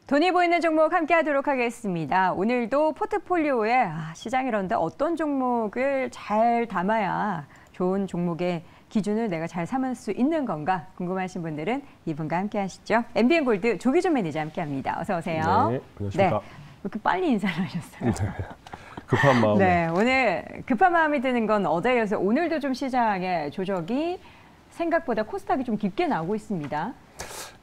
돈이 보이는 종목 함께 하도록 하겠습니다. 오늘도 포트폴리오에 시장이런데 어떤 종목을 잘 담아야 좋은 종목의 기준을 내가 잘 삼을 수 있는 건가 궁금하신 분들은 이분과 함께 하시죠. MBN골드 조기준 매니저 함께 합니다. 어서 오세요. 네, 안녕하십니까. 왜 이렇게 빨리 인사를 하셨어요? 네, 급한 마음. 네, 오늘 급한 마음이 드는 건 어제여서 오늘도 좀 시장의 조정이 생각보다 코스닥이 좀 깊게 나오고 있습니다.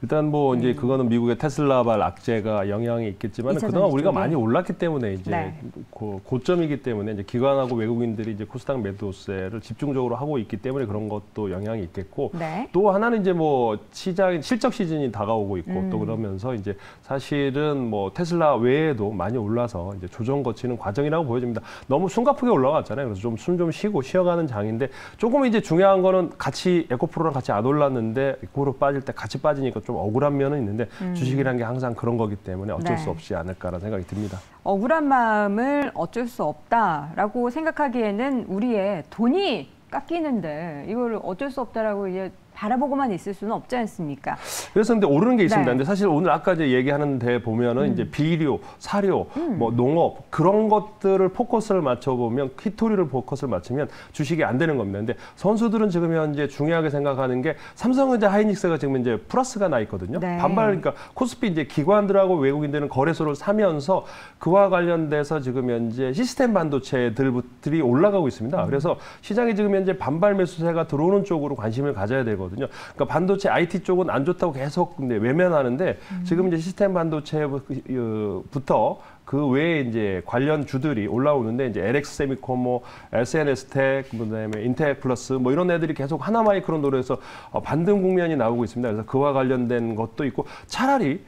일단 뭐 이제 그거는 미국의 테슬라발 악재가 영향이 있겠지만 그동안 우리가 많이 올랐기 때문에 이제 고점이기 때문에 이제 기관하고 외국인들이 이제 코스닥 매도세를 집중적으로 하고 있기 때문에 그런 것도 영향이 있겠고 또 하나는 이제 뭐 시장 실적 시즌이 다가오고 있고 또 그러면서 이제 사실은 뭐 테슬라 외에도 많이 올라서 이제 조정 거치는 과정이라고 보여집니다. 너무 숨가쁘게 올라갔잖아요. 그래서 좀 숨 좀 쉬고 쉬어가는 장인데 조금 이제 중요한 거는 같이 에코프로랑 같이 안 올랐는데 에코프로 빠질 때 같이 빠지니까 좀 억울한 면은 있는데 주식이라는 게 항상 그런 거기 때문에 어쩔 수 없지 않을까라는 생각이 듭니다. 억울한 마음을 어쩔 수 없다라고 생각하기에는 우리의 돈이 깎이는데 이걸 어쩔 수 없다라고 이제 바라보고만 있을 수는 없지 않습니까? 그래서 근데 오르는 게 있습니다. 근데 사실 오늘 아까 이제 얘기하는데 보면은 이제 비료, 사료, 뭐 농업 그런 것들을 포커스를 맞춰보면 히토리를 포커스를 맞추면 주식이 안 되는 겁니다. 근데 선수들은 지금 현재 중요하게 생각하는 게 삼성전자 하이닉스가 지금 이제 플러스가 나 있거든요. 반발 그러니까 코스피 이제 기관들하고 외국인들은 거래소를 사면서 그와 관련돼서 지금 현재 시스템 반도체들이 올라가고 있습니다. 그래서 시장이 지금 현재 반발 매수세가 들어오는 쪽으로 관심을 가져야 되거든요. 그러니까 반도체 IT 쪽은 안 좋다고 계속 외면하는데 지금 이제 시스템 반도체부터 그 외에 이제 관련 주들이 올라오는데 이제 LX 세미콘, 뭐 SNS텍, 그다음에 인텍 플러스 뭐 이런 애들이 계속 하나마이크론 노래에서 반등 국면이 나오고 있습니다. 그래서 그와 관련된 것도 있고 차라리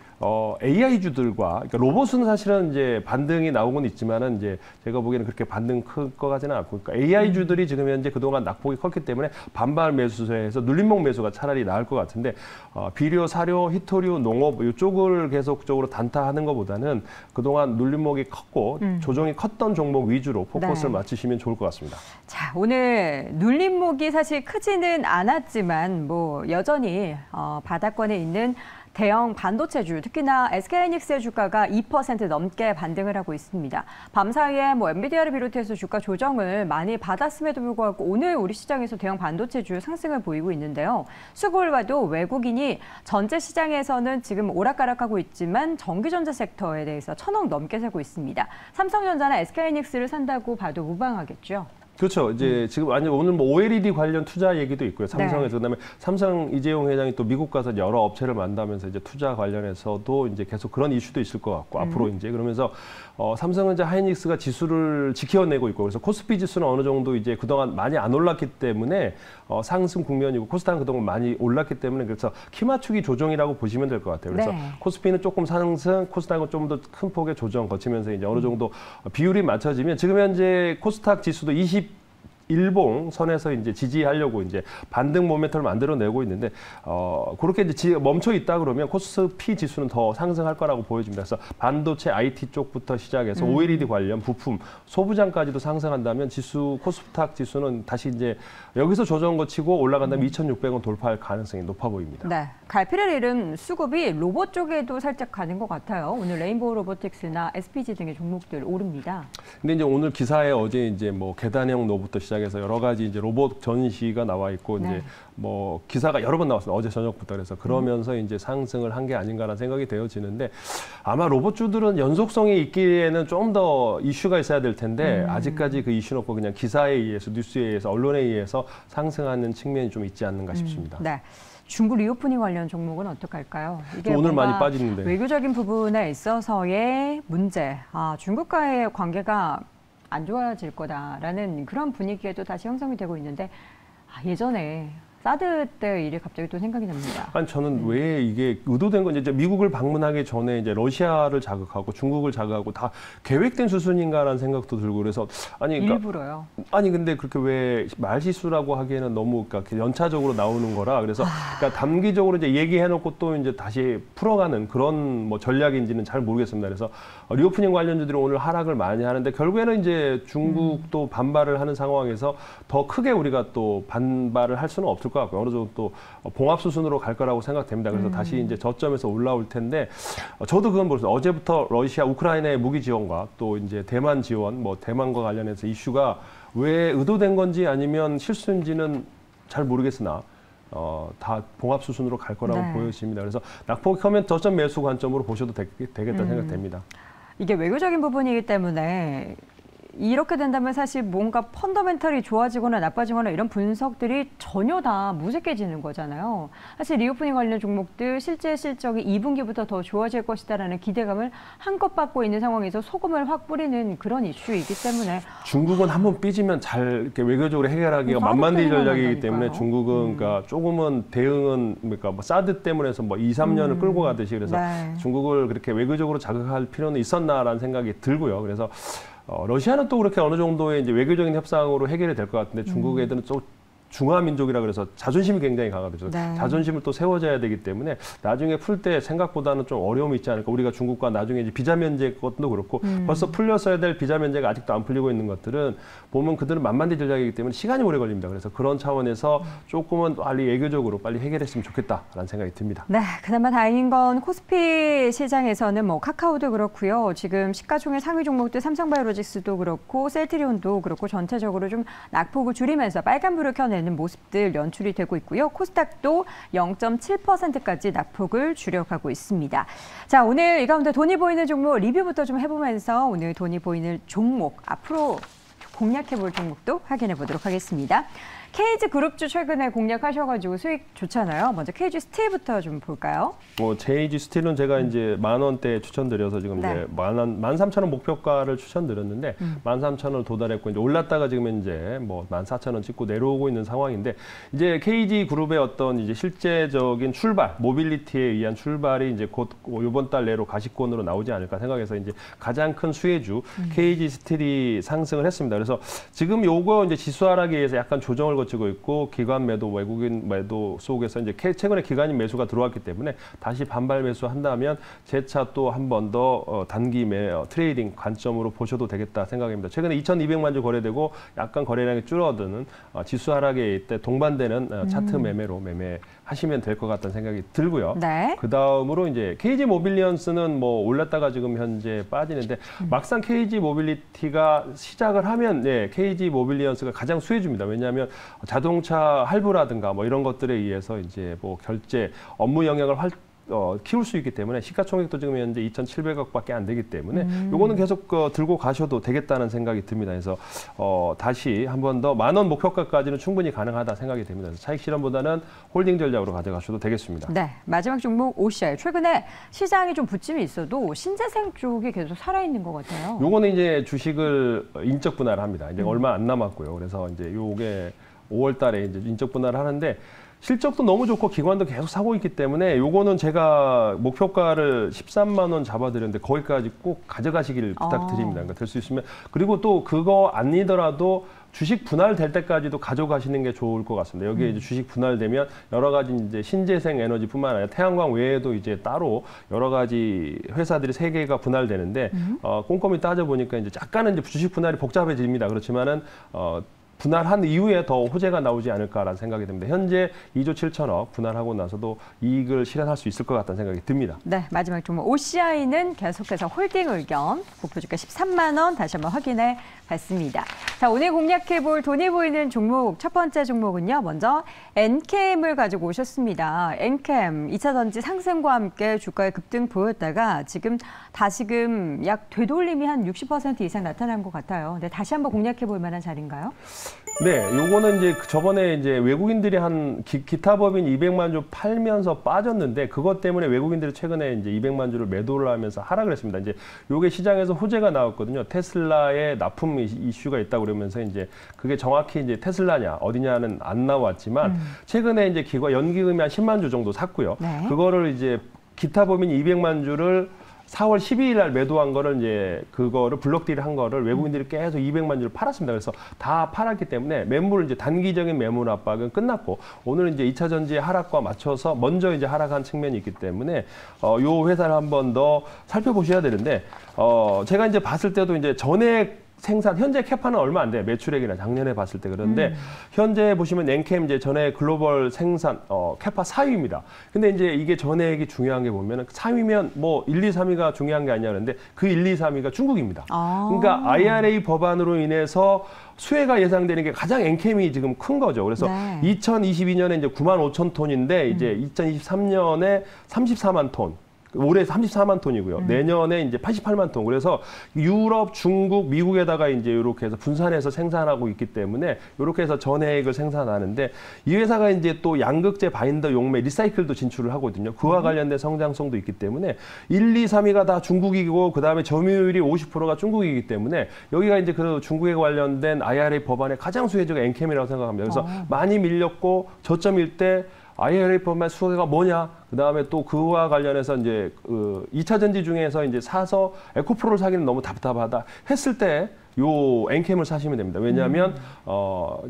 AI주들과 그러니까 로봇은 사실은 이제 반등이 나오곤 있지만은 이제 제가 보기에는 그렇게 반등 클 것 같지는 않고 그러니까 AI주들이 지금 현재 그동안 낙폭이 컸기 때문에 반발 매수세에서 눌림목 매수가 차라리 나을 것 같은데 비료, 사료, 히토류, 농업 이쪽을 계속적으로 단타하는 것보다는 그동안 눌림목이 컸고 조정이 컸던 종목 위주로 포커스를 맞추시면 좋을 것 같습니다. 자, 오늘 눌림목이 사실 크지는 않았지만 뭐 여전히 바닥권에 있는 대형 반도체주, 특히나 SK하이닉스의 주가가 2% 넘게 반등을 하고 있습니다. 밤사이에 뭐 엔비디아를 비롯해서 주가 조정을 많이 받았음에도 불구하고 오늘 우리 시장에서 대형 반도체주 상승을 보이고 있는데요. 수급을 봐도 외국인이 전체 시장에서는 지금 오락가락하고 있지만 전기전자 섹터에 대해서 1,000억 넘게 사고 있습니다. 삼성전자나 SK하이닉스를 산다고 봐도 무방하겠죠. 그렇죠. 이제 지금 아니 오늘 뭐 OLED 관련 투자 얘기도 있고요. 삼성에서 그다음에 삼성 이재용 회장이 또 미국 가서 여러 업체를 만나면서 이제 투자 관련해서도 이제 계속 그런 이슈도 있을 것 같고 앞으로 이제 그러면서 삼성전자 하이닉스가 지수를 지켜내고 있고 그래서 코스피 지수는 어느 정도 이제 그동안 많이 안 올랐기 때문에 상승 국면이고 코스닥은 그동안 많이 올랐기 때문에 그래서 키 맞추기 조정이라고 보시면 될 것 같아요. 그래서 코스피는 조금 상승, 코스닥은 좀 더 큰 폭의 조정 거치면서 이제 어느 정도 비율이 맞춰지면 지금 현재 코스닥 지수도 21봉 선에서 이제 지지하려고 이제 반등 모멘텀을 만들어내고 있는데 그렇게 이제 멈춰 있다 그러면 코스피 지수는 더 상승할 거라고 보여집니다. 그래서 반도체 IT 쪽부터 시작해서 OLED 관련 부품, 소부장까지도 상승한다면 코스닥 지수는 다시 이제 여기서 조정 거치고 올라간다면 2,600원 돌파할 가능성이 높아 보입니다. 네, 갈피를 잃은 수급이 로봇 쪽에도 살짝 가는 것 같아요. 오늘 레인보우 로보틱스나 SPG 등의 종목들 오릅니다. 근데 이제 오늘 기사에 어제 이제 뭐 계단형 로봇부터 시작해서 여러 가지 이제 로봇 전시가 나와 있고 이제 뭐 기사가 여러 번 나왔습니다. 어제 저녁부터 그래서 그러면서 이제 상승을 한 게 아닌가라는 생각이 되어지는데 아마 로봇주들은 연속성이 있기에는 좀 더 이슈가 있어야 될 텐데 아직까지 그 이슈는 없고 그냥 기사에 의해서 뉴스에 의해서 언론에 의해서 상승하는 측면이 좀 있지 않는가 싶습니다. 네. 중국 리오프닝 관련 종목은 어떡할까요? 이게 오늘 많이 빠지는데 외교적인 부분에 있어서의 문제, 중국과의 관계가 안 좋아질 거다라는 그런 분위기에도 다시 형성이 되고 있는데 예전에 사드 때 일이 갑자기 또 생각이 납니다. 아니 저는 왜 이게 의도된 건지 이제 미국을 방문하기 전에 이제 러시아를 자극하고 중국을 자극하고 다 계획된 수순인가라는 생각도 들고 그래서 아니 그러니까 일부러요. 아니 근데 그렇게 왜 말실수라고 하기에는 너무 그러니까 연차적으로 나오는 거라 그래서 그러니까 단기적으로 이제 얘기해놓고 또 이제 다시 풀어가는 그런 뭐 전략인지는 잘 모르겠습니다. 그래서 리오프닝 관련주들이 오늘 하락을 많이 하는데 결국에는 이제 중국도 반발을 하는 상황에서 더 크게 우리가 또 반발을 할 수는 없을 것 것 같고요. 어느 정도 또 봉합 수순으로 갈 거라고 생각됩니다. 그래서 다시 이제 저점에서 올라올 텐데 저도 그건 모르겠어요. 어제부터 러시아, 우크라이나의 무기 지원과 또 이제 대만 지원, 뭐 대만과 관련해서 이슈가 왜 의도된 건지 아니면 실수인지는 잘 모르겠으나 다 봉합 수순으로 갈 거라고 네. 보여집니다. 그래서 낙폭이 크면 저점 매수 관점으로 보셔도 되겠다 생각됩니다. 이게 외교적인 부분이기 때문에 이렇게 된다면 사실 뭔가 펀더멘털이 좋아지거나 나빠지거나 이런 분석들이 전혀 다 무색해지는 거잖아요. 사실 리오프닝 관련 종목들 실제 실적이 2분기부터 더 좋아질 것이다라는 기대감을 한껏 받고 있는 상황에서 소금을 확 뿌리는 그런 이슈이기 때문에 중국은 한번 삐지면 잘 이렇게 외교적으로 해결하기가 만만디 전략이기 때문에 중국은 그러니까 조금은 대응은 그러니까 뭐 사드 때문에 해서 뭐 2, 3년을 끌고 가듯이 그래서 네. 중국을 그렇게 외교적으로 자극할 필요는 있었나라는 생각이 들고요. 그래서 러시아는 또 그렇게 어느 정도의 이제 외교적인 협상으로 해결이 될 것 같은데 중국 애들은 또 중화민족이라 그래서 자존심이 굉장히 강하거든요. 네. 자존심을 또 세워줘야 되기 때문에 나중에 풀 때 생각보다는 좀 어려움이 있지 않을까. 우리가 중국과 나중에 이제 비자 면제 것도 그렇고 벌써 풀렸어야 될 비자 면제가 아직도 안 풀리고 있는 것들은 보면 그들은 만만디 전략이기 때문에 시간이 오래 걸립니다. 그래서 그런 차원에서 조금은 빨리 외교적으로 빨리 해결했으면 좋겠다라는 생각이 듭니다. 네, 그나마 다행인 건 코스피 시장에서는 뭐 카카오도 그렇고요. 지금 시가총액 상위 종목들 삼성바이오로직스도 그렇고 셀트리온도 그렇고 전체적으로 좀 낙폭을 줄이면서 빨간불을 켜내는 모습들 연출이 되고 있고요. 코스닥도 0.7%까지 낙폭을 줄여가고 있습니다. 자, 오늘 이 가운데 돈이 보이는 종목 리뷰부터 좀 해보면서 오늘 돈이 보이는 종목 앞으로 공략해볼 종목도 확인해 보도록 하겠습니다. KG 그룹주 최근에 공략하셔가지고 수익 좋잖아요. 먼저 KG 스틸부터 좀 볼까요? JG 스틸은 제가 이제 10,000원대 추천드려서 지금 네. 이제 13,000원 목표가를 추천드렸는데 13,000원을 도달했고 이제 올랐다가 지금 이제 뭐 14,000원 찍고 내려오고 있는 상황인데 이제 KG 그룹의 어떤 이제 실제적인 출발, 모빌리티에 의한 출발이 이제 곧 이번 달 내로 가시권으로 나오지 않을까 생각해서 이제 가장 큰 수혜주 KG 스틸이 상승을 했습니다. 그래서 지금 요거 이제 지수 하락에 의해서 약간 조정을 거치고 있고 기관 매도, 외국인 매도 속에서 이제 최근에 기관인 매수가 들어왔기 때문에 다시 반발 매수한다면 재차 또 한 번 더 단기 트레이딩 관점으로 보셔도 되겠다 생각입니다. 최근에 2,200만 주 거래되고 약간 거래량이 줄어드는 지수 하락에 이때 동반되는 차트 매매로 매매하시면 될 것 같다는 생각이 들고요. 네. 그 다음으로 이제 KG 모빌리언스는 뭐 올랐다가 지금 현재 빠지는데 막상 KG 모빌리티가 시작을 하면 KG 모빌리언스가 가장 수혜줍니다. 왜냐하면 자동차 할부라든가 뭐 이런 것들에 의해서 이제 뭐 결제 업무 영역을 키울 수 있기 때문에 시가총액도 지금 현재 2,700억밖에 안 되기 때문에 요거는 계속 들고 가셔도 되겠다는 생각이 듭니다. 그래서 다시 한 번 더 10,000원 목표가까지는 충분히 가능하다 생각이 됩니다. 그래서 차익 실현보다는 홀딩 전략으로 가져가셔도 되겠습니다. 네, 마지막 종목 OCI. 최근에 시장이 좀 부침이 있어도 신재생 쪽이 계속 살아있는 것 같아요. 요거는 이제 주식을 인적 분할을 합니다. 이제 얼마 안 남았고요. 그래서 이제 요게 5월 달에 이제 인적 분할을 하는데 실적도 너무 좋고 기관도 계속 사고 있기 때문에 요거는 제가 목표가를 13만 원 잡아드렸는데 거기까지 꼭 가져가시길 부탁드립니다. 그러니까 될 수 있으면 그리고 또 그거 아니더라도 주식 분할될 때까지도 가져가시는 게 좋을 것 같습니다. 여기에 이제 주식 분할되면 여러 가지 이제 신재생 에너지뿐만 아니라 태양광 외에도 이제 따로 여러 가지 회사들이 3개가 분할되는데 꼼꼼히 따져보니까 이제 약간은 이제 주식 분할이 복잡해집니다. 그렇지만은 분할한 이후에 더 호재가 나오지 않을까라는 생각이 듭니다. 현재 2조 7천억 분할하고 나서도 이익을 실현할 수 있을 것 같다는 생각이 듭니다. 네, 마지막 종목 OCI는 계속해서 홀딩 의견, 목표주가 13만 원 다시 한번 확인해 봤습니다. 자, 오늘 공략해볼 돈이 보이는 종목 첫 번째 종목은요. 먼저 엔캠을 가지고 오셨습니다. 엔캠 2차 전지 상승과 함께 주가의 급등 보였다가 지금 다시금 약 되돌림이 한 60% 이상 나타난 것 같아요. 근데 다시 한번 공략해볼 만한 자리인가요? 네, 요거는 이제 저번에 이제 외국인들이 한 기타 법인 200만 주 팔면서 빠졌는데 그것 때문에 외국인들이 최근에 이제 200만 주를 매도를 하면서 하락을 했습니다. 이제 요게 시장에서 호재가 나왔거든요. 테슬라의 납품 이슈가 있다고 그러면서 이제 그게 정확히 이제 테슬라냐 어디냐는 안 나왔지만 최근에 이제 연기금이 한 10만 주 정도 샀고요. 네. 그거를 이제 기타 법인 200만 주를 4월 12일 날 매도한 거를 이제 그거를 블록딜 한 거를 외국인들이 계속 200만 주를 팔았습니다. 그래서 다 팔았기 때문에 매물 이제 단기적인 매물 압박은 끝났고 오늘은 이제 2차 전지의 하락과 맞춰서 먼저 이제 하락한 측면이 있기 때문에 요 회사를 한 번 더 살펴보셔야 되는데 제가 이제 봤을 때도 이제 전에 생산 현재 캐파는 얼마 안 돼. 매출액이나 작년에 봤을 때 그런데 현재 보시면 엔캠 이제 전에 글로벌 생산 캐파 4위입니다. 근데 이제 이게 전액이 중요한 게 보면은 4위면 뭐 1, 2, 3위가 중요한 게 아니라 그런데 그 1, 2, 3위가 중국입니다. 그러니까 IRA 법안으로 인해서 수혜가 예상되는 게 가장 엔캠이 지금 큰 거죠. 그래서 네. 2022년에 이제 9만 5천 톤인데 이제 2023년에 34만 톤. 올해 34만 톤이고요. 내년에 이제 88만 톤. 그래서 유럽, 중국, 미국에다가 이제 이렇게 해서 분산해서 생산하고 있기 때문에 이렇게 해서 전해액을 생산하는데 이 회사가 이제 또 양극재, 바인더, 용매, 리사이클도 진출을 하거든요. 그와 관련된 성장성도 있기 때문에 1, 2, 3위가 다 중국이고 그다음에 점유율이 50%가 중국이기 때문에 여기가 이제 그 중국에 관련된 IRA 법안의 가장 수혜주가 엔캠이라고 생각합니다. 그래서 많이 밀렸고 저점일 때 IRA 법안 수혜가 뭐냐? 그 다음에 또 그와 관련해서 이제 2차 전지 중에서 이제 사서 에코프로를 사기는 너무 답답하다 했을 때 요 엔캠을 사시면 됩니다. 왜냐하면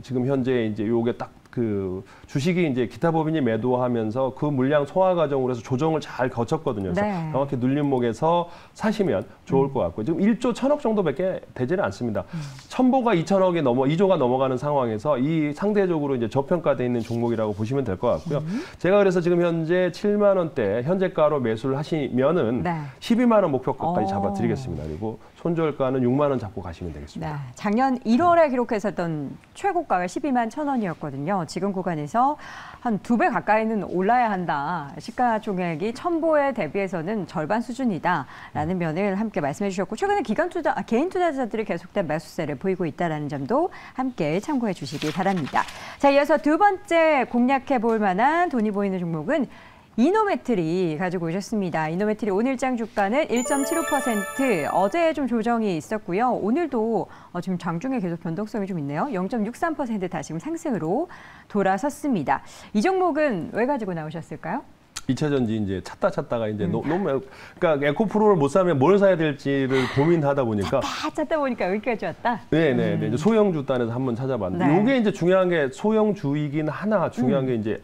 지금 현재 이제 요게 딱 그 주식이 이제 기타 법인이 매도하면서 그 물량 소화 과정으로 해서 조정을 잘 거쳤거든요. 그래서 네. 정확히 눌림목에서 사시면 좋을 것 같고요. 지금 1조 1,000억 정도밖에 되지는 않습니다. 첨보가 2조가 넘어가는 상황에서 이 상대적으로 이제 저평가되어 있는 종목이라고 보시면 될 것 같고요. 제가 그래서 지금 현재 7만 원대 현재가로 매수를 하시면은 네. 12만 원 목표가까지 잡아드리겠습니다. 그리고 손절가는 6만 원 잡고 가시면 되겠습니다. 네, 작년 1월에 기록했었던 최고가가 12만 1,000원이었거든요. 지금 구간에서 한 2배 가까이는 올라야 한다. 시가총액이 첨보에 대비해서는 절반 수준이다라는 면을 함께 말씀해 주셨고 최근에 개인 투자자들이 계속된 매수세를 보이고 있다는 점도 함께 참고해 주시기 바랍니다. 자, 이어서 두 번째 공략해 볼 만한 돈이 보이는 종목은 이노메트리 가지고 오셨습니다. 이노메트리 오늘장 주가는 1.75%, 어제 좀 조정이 있었고요. 오늘도 지금 장중에 계속 변동성이 좀 있네요. 0.63% 다시 상승으로 돌아섰습니다. 이 종목은 왜 가지고 나오셨을까요? 2차 전지 이제 찾다가 이제 너무 그러니까 에코프로를 못 사면 뭘 사야 될지를 고민하다 보니까 찾다 보니까 여기까지 왔다. 네. 이제 소형주 단에서 한번 찾아봤는데 네. 이게 이제 중요한 게 소형주이긴 하나 중요한 게 이제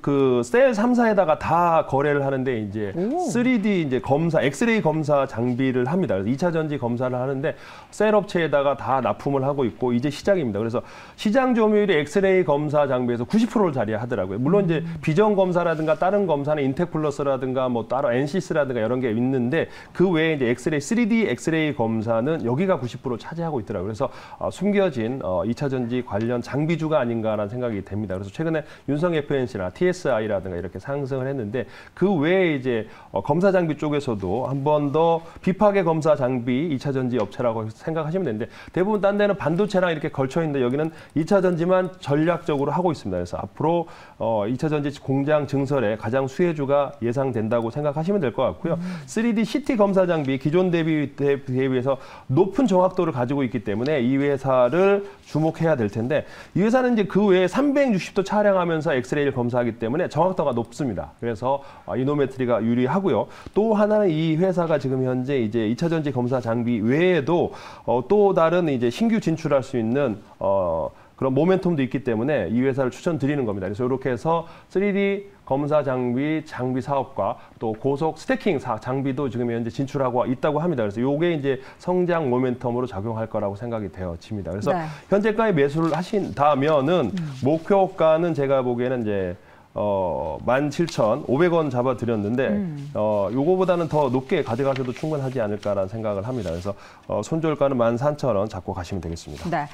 그 셀 3사에다가 다 거래를 하는데 이제 3D 이제 검사, 엑스레이 검사 장비를 합니다. 그래서 2차 전지 검사를 하는데 셀 업체에다가 다 납품을 하고 있고 이제 시작입니다. 그래서 시장 점유율이 엑스레이 검사 장비에서 90%를 자리하더라고요. 물론 이제 비전 검사라든가 다른 검사는 인텍플러스라든가 뭐 따로 엔시스라든가 이런 게 있는데 그 외에 이제 엑스레이 3D 엑스레이 검사는 여기가 90% 차지하고 있더라고요. 그래서 숨겨진 2차 전지 관련 장비주가 아닌가라는 생각이 됩니다. 그래서 최근에 윤성 FNC나 TSI라든가 이렇게 상승을 했는데 그 외에 이제 검사 장비 쪽에서도 한 번 더 비파괴 검사 장비 2차 전지 업체라고 생각하시면 되는데 대부분 딴 데는 반도체랑 이렇게 걸쳐 있는데 여기는 2차 전지만 전략적으로 하고 있습니다. 그래서 앞으로 2차 전지 공장 증설에 가장 수혜주가 예상된다고 생각하시면 될 것 같고요. 3D CT 검사 장비 기존 대비해서 높은 정확도를 가지고 있기 때문에 이 회사를 주목해야 될 텐데 이 회사는 이제 그 외에 360도 촬영하면서 엑스레이를 검사하기 때문에 정확도가 높습니다. 그래서 이노메트리가 유리하고요. 또 하나는 이 회사가 지금 현재 이제 2차 전지 검사 장비 외에도 또 다른 이제 신규 진출할 수 있는 그런 모멘텀도 있기 때문에 이 회사를 추천드리는 겁니다. 그래서 이렇게 해서 3D 검사 장비 사업과 또 고속 스태킹 장비도 지금 현재 진출하고 있다고 합니다. 그래서 이게 이제 성장 모멘텀으로 작용할 거라고 생각이 되어집니다. 그래서 네. 현재가에 매수를 하신다면은 목표가는 제가 보기에는 이제 17,500원 잡아드렸는데 요거보다는 더 높게 가져가셔도 충분하지 않을까라는 생각을 합니다. 그래서 손절가는 14,000원 잡고 가시면 되겠습니다. 네.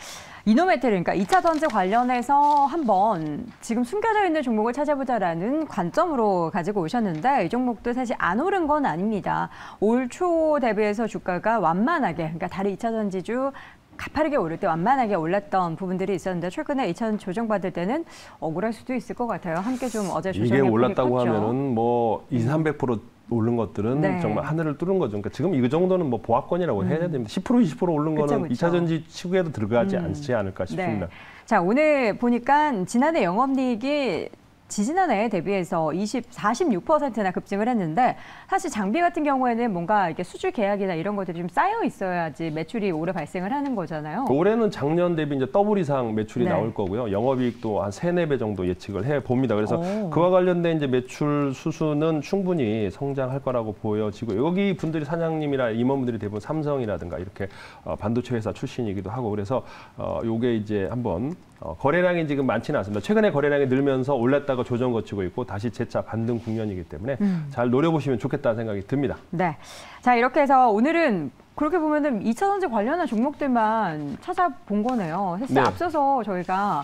이노메트리, 그러니까 2차 전지 관련해서 한번 지금 숨겨져 있는 종목을 찾아보자라는 관점으로 가지고 오셨는데 이 종목도 사실 안 오른 건 아닙니다. 올 초 대비해서 주가가 완만하게, 그러니까 다른 2차 전지주 가파르게 오를 때 완만하게 올랐던 부분들이 있었는데 최근에 2차 조정받을 때는 억울할 수도 있을 것 같아요. 함께 좀 어제 조정이 이게 올랐다고 하면은 뭐 200~300% 오른 것들은 네. 정말 하늘을 뚫은 거죠. 그러니까 지금 이 정도는 뭐 보합권이라고 해야 됩니다. 10%, 20% 오른 거는 그쵸. 2차 전지 치고에도 들어가지 않지 않을까 싶습니다. 네. 자, 오늘 보니까 지난해 영업이익이 지지난해에 대비해서 46%나 급증을 했는데 사실 장비 같은 경우에는 뭔가 이렇게 수주 계약이나 이런 것들이 좀 쌓여 있어야지 매출이 올해 발생을 하는 거잖아요. 올해는 작년 대비 이제 더블 이상 매출이 네. 나올 거고요. 영업이익도 한 3, 4배 정도 예측을 해 봅니다. 그래서 오. 그와 관련된 이제 매출 수수는 충분히 성장할 거라고 보여지고 여기 분들이 사장님이나 임원분들이 대부분 삼성이라든가 이렇게 반도체 회사 출신이기도 하고 그래서 요게 이제 한번 거래량이 지금 많지는 않습니다. 최근에 거래량이 늘면서 올랐다가 조정 거치고 있고 다시 재차 반등 국면이기 때문에 잘 노려보시면 좋겠다는 생각이 듭니다. 네. 자, 이렇게 해서 오늘은 그렇게 보면은 2차 전지 관련한 종목들만 찾아본 거네요. 사실 네. 앞서서 저희가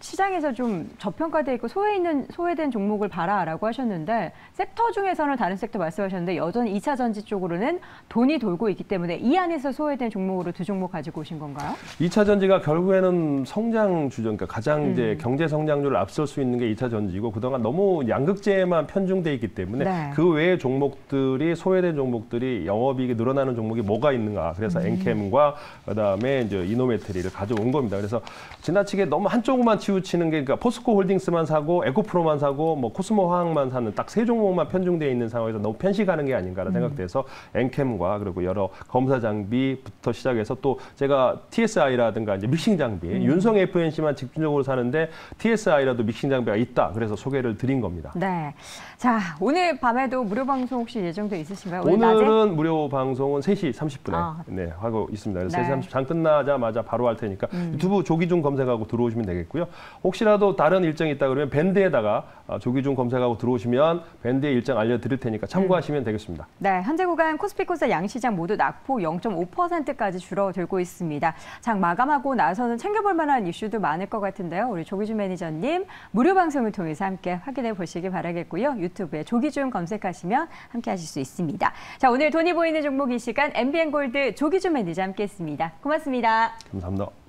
시장에서 좀 저평가돼 있고 소외된 종목을 봐라라고 하셨는데 섹터 중에서는 다른 섹터 말씀하셨는데 여전히 2차 전지 쪽으로는 돈이 돌고 있기 때문에 이 안에서 소외된 종목으로 두 종목 가지고 오신 건가요? 2차 전지가 결국에는 성장 주전, 그러니까 가장 이제 경제 성장률을 앞설 수 있는 게 2차 전지고 그동안 너무 양극재에만 편중돼 있기 때문에 네. 그 외의 종목들이 소외된 종목들이 영업이익이 늘어나는 종목이 뭐가 있는가. 그래서 엔캠과 그다음에 이제 이노메트리를 가져온 겁니다. 그래서 지나치게 너무 한쪽만 치우치는 게 그러니까 포스코 홀딩스만 사고 에코프로만 사고 뭐 코스모 화학만 사는 딱 세 종목만 편중돼 있는 상황에서 너무 편식하는 게 아닌가라는 생각돼서 엔캠과 그리고 여러 검사 장비부터 시작해서 또 제가 TSI라든가 이제 믹싱 장비 윤성 FNC만 집중적으로 사는데 TSI라도 믹싱 장비가 있다. 그래서 소개를 드린 겁니다. 네. 자, 오늘 밤에도 무료 방송 혹시 예정돼 있으신가요? 오늘 낮에? 오늘은 무료 방송은 3시 30분에 네, 하고 있습니다. 그래서 네. 3시 30분 장 끝나자마자 바로 할 테니까 유튜브 조기중 검색하고 들어오시면 되겠고요. 혹시라도 다른 일정이 있다 그러면 밴드에다가 조기중 검색하고 들어오시면 밴드의 일정 알려드릴 테니까 참고하시면 되겠습니다. 네, 현재 구간 코스피코스닥 양시장 모두 낙폭 0.5%까지 줄어들고 있습니다. 장 마감하고 나서는 챙겨볼 만한 이슈도 많을 것 같은데요. 우리 조기준 매니저님 무료 방송을 통해서 함께 확인해 보시기 바라겠고요. 유튜브에 조기준 검색하시면 함께 하실 수 있습니다. 자, 오늘 돈이 보이는 종목 이 시간 MBN골드 조기준 매니저 함께했습니다. 고맙습니다. 감사합니다.